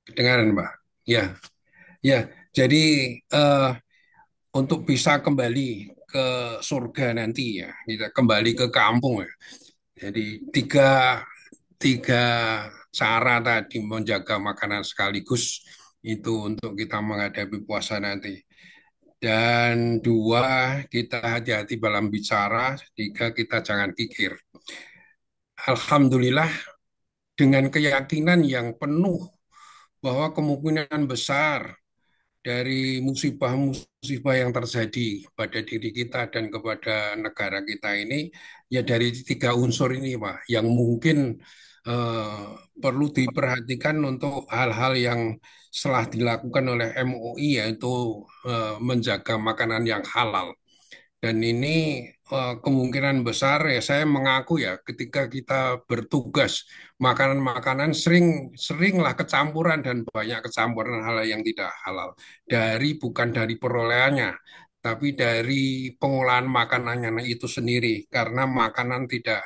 kedengaran Pak. Ya, ya, jadi eh, untuk bisa kembali ke surga nanti ya, kita kembali ke kampung ya. Jadi tiga cara tadi menjaga makanan sekaligus itu untuk kita menghadapi puasa nanti. Dan dua, kita hati-hati dalam bicara. Tiga, kita jangan kikir. Alhamdulillah dengan keyakinan yang penuh bahwa kemungkinan besar dari musibah-musibah yang terjadi pada diri kita dan kepada negara kita ini ya dari tiga unsur ini Pak yang mungkin eh, perlu diperhatikan untuk hal-hal yang setelah dilakukan oleh MUI yaitu menjaga makanan yang halal. Dan ini kemungkinan besar ya saya mengaku ya ketika kita bertugas makanan-makanan seringlah kecampuran dan banyak kecampuran hal yang tidak halal bukan dari perolehannya tapi dari pengolahan makanannya itu sendiri karena makanan tidak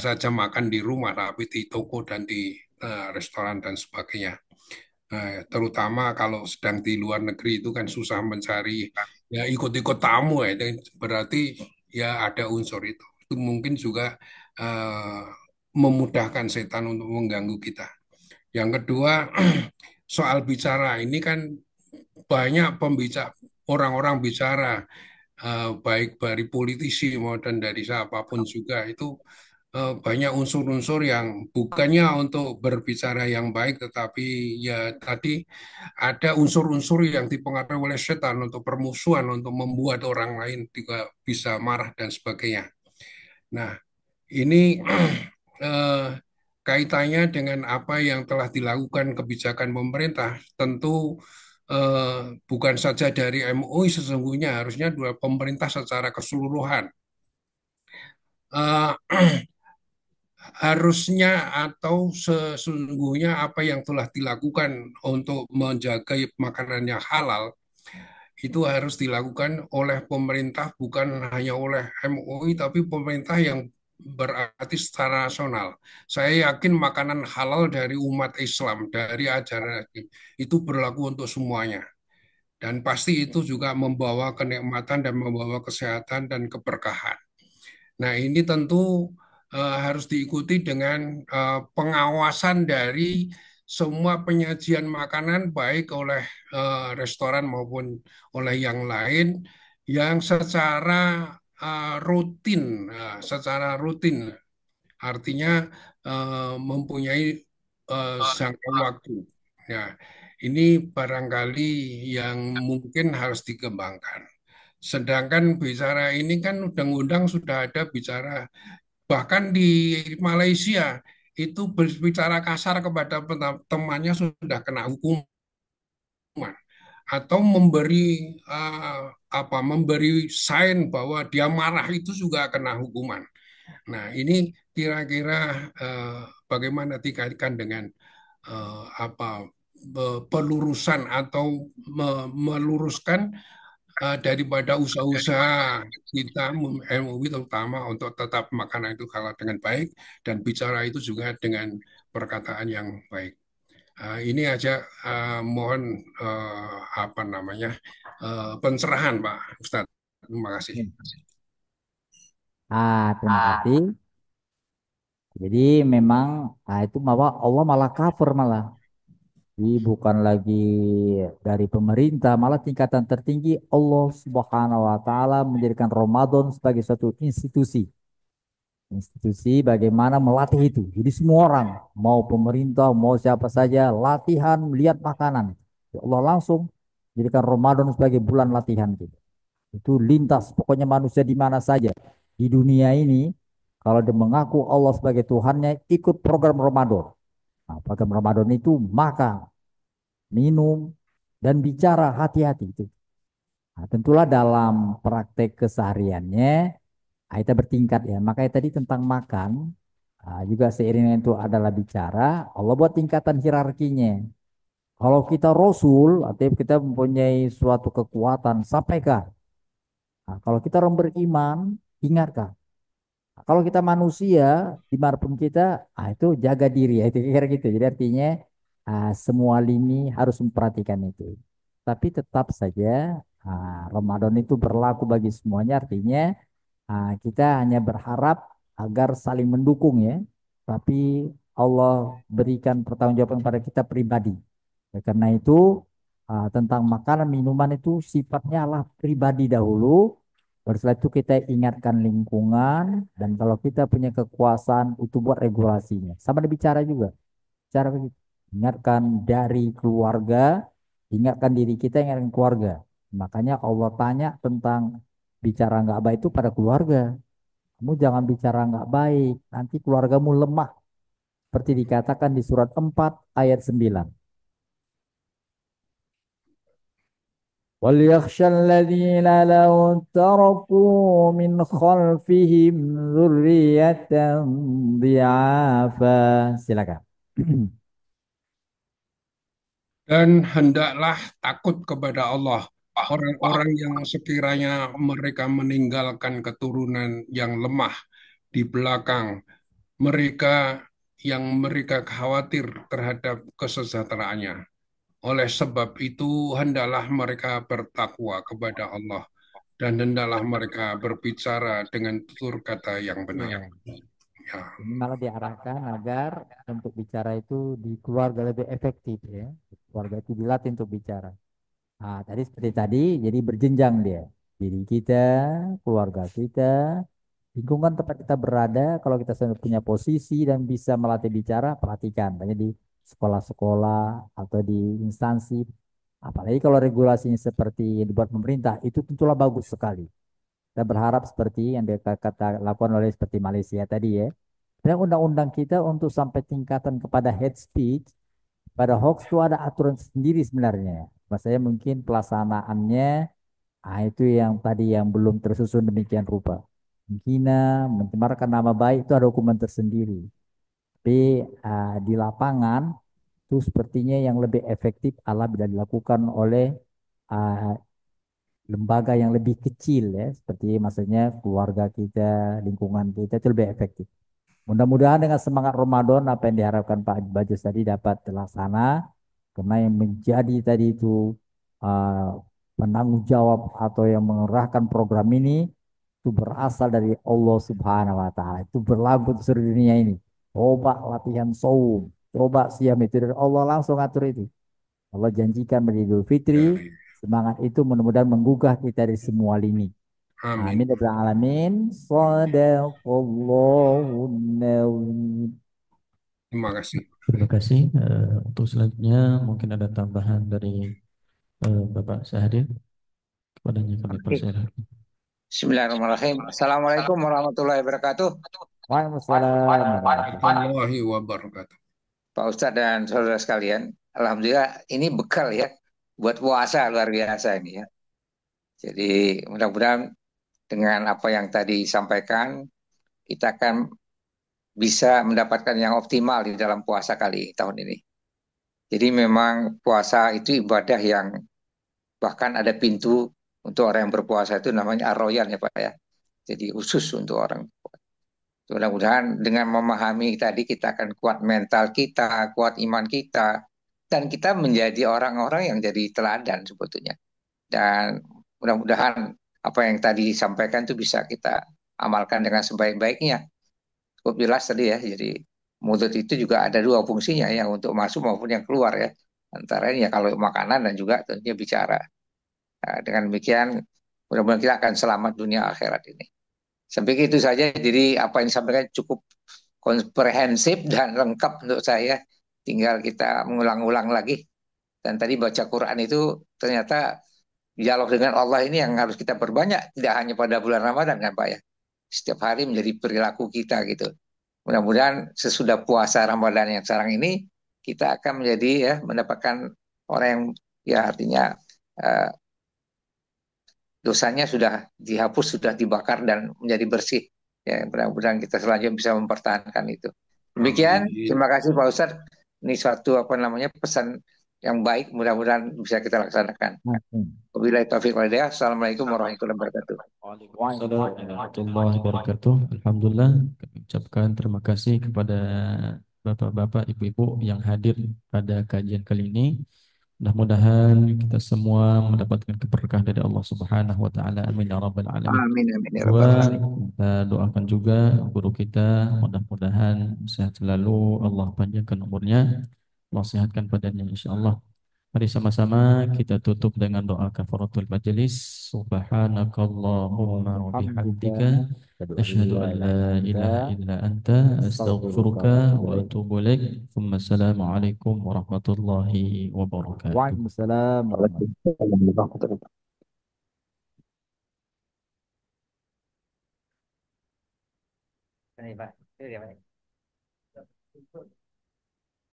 saja makan di rumah tapi di toko dan di restoran dan sebagainya. Nah, terutama kalau sedang di luar negeri itu kan susah mencari ya ikut-ikut tamu ya, dan berarti ya ada unsur itu. Itu mungkin juga memudahkan setan untuk mengganggu kita. Yang kedua, soal bicara ini kan banyak pembicara orang-orang bicara baik dari politisi maupun dari siapapun juga itu banyak unsur-unsur yang bukannya untuk berbicara yang baik, tetapi ya tadi ada unsur-unsur yang dipengaruhi oleh setan untuk permusuhan, untuk membuat orang lain juga bisa marah dan sebagainya. Nah, ini eh, kaitannya dengan apa yang telah dilakukan kebijakan pemerintah, tentu bukan saja dari MUI sesungguhnya harusnya dua pemerintah secara keseluruhan eh, harusnya atau sesungguhnya apa yang telah dilakukan untuk menjaga makanan yang halal itu harus dilakukan oleh pemerintah bukan hanya oleh MUI tapi pemerintah yang berarti secara nasional. Saya yakin makanan halal dari umat Islam dari ajaran itu berlaku untuk semuanya dan pasti itu juga membawa kenikmatan dan membawa kesehatan dan keberkahan. Nah, ini tentu harus diikuti dengan pengawasan dari semua penyajian makanan baik oleh restoran maupun oleh yang lain yang secara rutin artinya mempunyai jangka waktu. Nah, ini barangkali yang mungkin harus dikembangkan. Sedangkan bicara ini kan undang-undang sudah ada bicara bahkan di Malaysia itu berbicara kasar kepada temannya sudah kena hukuman atau memberi sign bahwa dia marah itu juga kena hukuman. Nah, ini kira-kira bagaimana dikaitkan dengan pelurusan atau meluruskan daripada usaha-usaha kita MUI terutama untuk tetap makanan itu halal dengan baik dan bicara itu juga dengan perkataan yang baik. Ini aja mohon apa namanya pencerahan Pak Ustadz. Terima kasih. Terima kasih. Jadi memang itu malah Allah malah cover malah. Jadi bukan lagi dari pemerintah, malah tingkatan tertinggi Allah Subhanahu wa taala menjadikan Ramadan sebagai suatu institusi. Institusi bagaimana melatih itu. Jadi semua orang, mau pemerintah, mau siapa saja, latihan melihat makanan. Ya Allah langsung jadikan Ramadan sebagai bulan latihan gitu. Itu lintas pokoknya manusia di mana saja di dunia ini kalau dia mengaku Allah sebagai Tuhannya, ikut program Ramadan. Nah, program Ramadan itu makan, minum, dan bicara hati-hati itu. Nah, tentulah dalam praktek kesehariannya, kita bertingkat ya. Makanya tadi tentang makan, juga seiringnya itu adalah bicara, Allah buat tingkatan hierarkinya. Kalau kita Rasul, artinya kita mempunyai suatu kekuatan, sampaikan. Nah, kalau kita orang beriman, ingatkan. Nah, kalau kita manusia, dimanapun kita, itu jaga diri ya, itu kira gitu. Jadi artinya semua lini harus memperhatikan itu. Tapi tetap saja Ramadan itu berlaku bagi semuanya, artinya kita hanya berharap agar saling mendukung ya. Tapi Allah berikan pertanggungjawaban kepada kita pribadi. Karena itu tentang makanan minuman itu sifatnya adalah pribadi dahulu. Baru setelah itu kita ingatkan lingkungan dan kalau kita punya kekuasaan itu buat regulasinya. Sama ada bicara juga. Cara begitu. Ingatkan dari keluarga, ingatkan diri kita, ingatkan keluarga. Makanya Allah tanya tentang bicara nggak baik itu pada keluarga. Kamu jangan bicara nggak baik, nanti keluargamu lemah. Seperti dikatakan di surat 4 ayat 9. وَلْيَخْشَى الَّذِينَ لَوْ تَرَكُوا مِنْ خَلْفِهِمْ ذُرِّيَّةً ضِعَافًا. Silakan. Dan hendaklah takut kepada Allah orang-orang yang sekiranya mereka meninggalkan keturunan yang lemah di belakang mereka yang mereka khawatir terhadap kesejahteraannya. Oleh sebab itu, hendaklah mereka bertakwa kepada Allah dan hendaklah mereka berbicara dengan tutur kata yang benar. Ya. Ya. Ini malah diarahkan agar untuk bicara itu di keluarga lebih efektif ya. Keluarga itu dilatih untuk bicara. Nah, tadi seperti tadi, jadi berjenjang dia. Diri kita, keluarga kita, lingkungan tempat kita berada, kalau kita sudah punya posisi dan bisa melatih bicara, perhatikan. Banyak di sekolah-sekolah atau di instansi. Apalagi kalau regulasinya seperti yang dibuat pemerintah, itu tentulah bagus sekali. Kita berharap seperti yang kata lakukan oleh seperti Malaysia tadi ya. Dan undang-undang kita untuk sampai tingkatan kepada hate speech, pada hoax itu ada aturan sendiri sebenarnya. Maksudnya mungkin pelaksanaannya itu yang tadi yang belum tersusun demikian rupa. Menghina, mencemarkan nama baik itu ada hukuman tersendiri. Tapi di lapangan itu sepertinya yang lebih efektif adalah bila dilakukan oleh ah, lembaga yang lebih kecil ya, seperti maksudnya keluarga kita, lingkungan kita itu lebih efektif. Mudah-mudahan dengan semangat Ramadan apa yang diharapkan Pak Bajus tadi dapat terlaksana, karena yang menjadi tadi itu uh, penanggung jawab atau yang mengerahkan program ini itu berasal dari Allah Subhanahu wa taala. Itu berlaku di seluruh dunia ini. Coba latihan saum, coba siam itu dari Allah langsung atur itu. Allah janjikan pada Idul Fitri, Ya, semangat itu mudah-mudahan menggugah kita dari semua lini. amin. Amin ya rabbal alamin. Shadaqallahun nabi. Terima kasih. Terima kasih. Untuk selanjutnya mungkin ada tambahan dari Bapak Syahrir, kepadanya kami Oke. persilahkan. Bismillahirrahmanirrahim. Assalamualaikum warahmatullahi wabarakatuh. Waalaikumsalam warahmatullahi Warahmatullahi wabarakatuh. Pak Ustadz dan saudara sekalian. Alhamdulillah ini bekal ya buat puasa luar biasa ini ya. Jadi mudah-mudahan dengan apa yang tadi disampaikan kita akan bisa mendapatkan yang optimal di dalam puasa kali tahun ini. Jadi memang puasa itu ibadah yang bahkan ada pintu untuk orang yang berpuasa itu namanya ar-royan ya Pak ya. Jadi khusus untuk orang. Mudah-mudahan dengan memahami tadi kita akan kuat mental kita, kuat iman kita, dan kita menjadi orang-orang yang jadi teladan sebetulnya. Dan mudah-mudahan apa yang tadi disampaikan itu bisa kita amalkan dengan sebaik-baiknya. Cukup jelas tadi ya, jadi mulut itu juga ada dua fungsinya ya, untuk masuk maupun yang keluar ya. Antara ini ya kalau makanan dan juga tentunya bicara. Nah, dengan demikian mudah-mudahan kita akan selamat dunia akhirat ini. Sampai itu saja, jadi apa yang disampaikan cukup komprehensif dan lengkap untuk saya. Tinggal kita mengulang-ulang lagi. Dan tadi baca Quran itu ternyata dialog dengan Allah ini yang harus kita perbanyak. Tidak hanya pada bulan Ramadan kan Pak ya. setiap hari menjadi perilaku kita gitu. Mudah-mudahan sesudah puasa Ramadan yang sekarang ini kita akan menjadi ya mendapatkan orang yang ya artinya eh, dosanya sudah dihapus, sudah dibakar dan menjadi bersih. Ya, mudah-mudahan kita selanjutnya bisa mempertahankan itu. Demikian, Amin. terima kasih Pak Ustadz. Ini suatu apa namanya pesan yang baik, mudah-mudahan bisa kita laksanakan. Amin. Wabillahi taufiq wal hidayah. Assalamualaikum warahmatullahi wabarakatuh. Waalaikumsalam warahmatullahi wabarakatuh. Alhamdulillah, kami ucapkan terima kasih kepada bapak-bapak, ibu-ibu yang hadir pada kajian kali ini. Mudah-mudahan kita semua mendapatkan keberkahan dari Allah Subhanahu wa taala. Amin ya rabbal alamin. Amin, amin, ya rabbal Dua, alamin. kita doakan juga guru kita, mudah-mudahan sehat selalu, Allah panjangkan umurnya, Allah sehatkan badannya insyaallah. Mari sama-sama kita tutup dengan doa kafaratul majelis. Subhanakallahumma wa bihamdika asyhadu an la ilaha illa anta astaghfiruka wa atubu ilaik. Assalamualaikum warahmatullahi wabarakatuh. Waalaikumsalam warahmatullahi Waalaikumsalam warahmatullahi wabarakatuh. Ini Pak, ini dia, Pak.